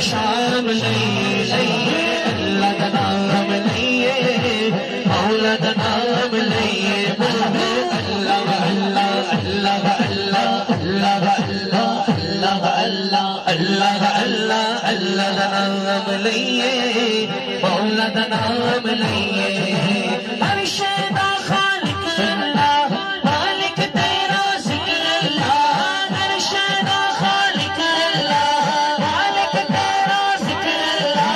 شام لئیے اللہ کا نام لئیے مولا کا نام لئیے اللہ اللہ اللہ اللہ اللہ اللہ اللہ اللہ اللہ اللہ کا نام لئیے مولا کا نام لئیے ہر شے دا خالق اللہ مالک تیرا ذکر اللہ ہر شے دا خالق اللہ مالک تیرا ذکر اللہ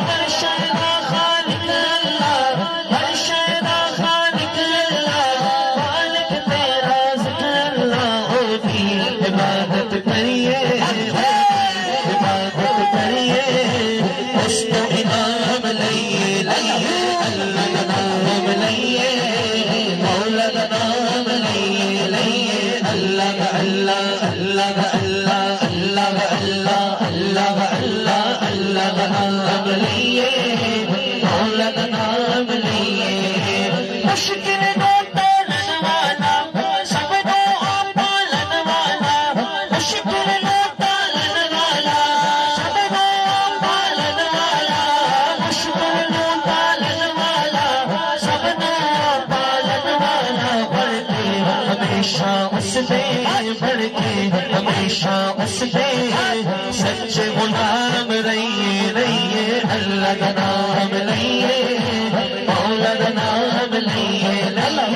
ہر شے دا خالق اللہ ہر شے دا خالق اللہ مالک تیرا ذکر اللہ او بھی عبادت کریے عبادت کریے اس کو انعام لئیے اللہ کا نام لئیے مولا کا نام لئیے لئیے اللہ کا اللہ اللہ کا اللہ اللہ کا اللہ اللہ کا اللہ اللہ کا نام لئیے مولا کا نام لئیے مشکل کو تولن والا سب کو پالن والا مشکل کو تولن والا سب کو پالن والا مشکل کو پالن والا سب کو پالن والا بڑھ کے ہمیشہ اس پہ بڑھ کے ہمیشہ اس پہ سچے غلام رہیے رہیے اللہ کا نام لئیے مولا کا نام لئیے اللہ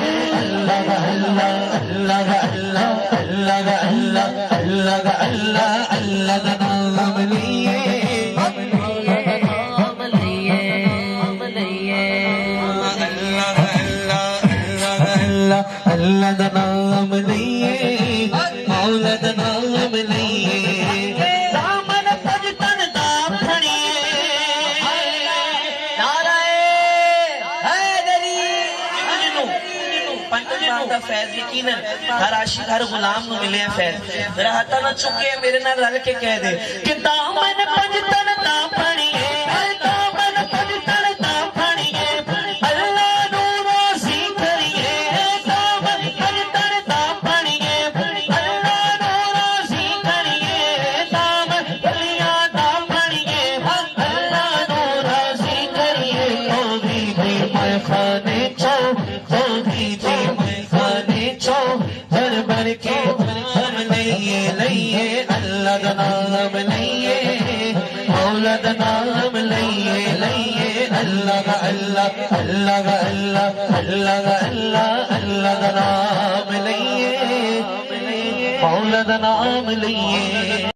کا اللہ اللہ کا اللہ اللہ کا اللہ اللہ کا اللہ اللہ کا نام لئیے مولا کا نام لئیے اللہ اللہ اللہ کا نام لئیے مولا کا نام لئیے دامن پجتن دا پھڑیے نعرہ حیدری پنج ماہ دا فیض یقیناً ہر عاشق ہر غلام نو ملے ہیں فیض میرا ہاتھا نہ چکے میرے نہ رل کے کہہ دے کہ دامن پجتن دا پھڑیے دامن پجتن دا پھڑیے اللہ نو راضی کریے دامن پجتن دا پھڑیے اللہ نو راضی کریے دامن پلیاں دا پھڑیے اللہ نو راضی کریے ہوگی دی میں خانے چو ہوگی دی میں خانے چو بھر بھر کے ہم لئیے لئیے اللہ کا نام لئیے مولا کا نام لئیے لئیے اللہ کا اللہ اللہ کا اللہ اللہ کا اللہ اللہ کا نام لئیے مولا کا نام لئیے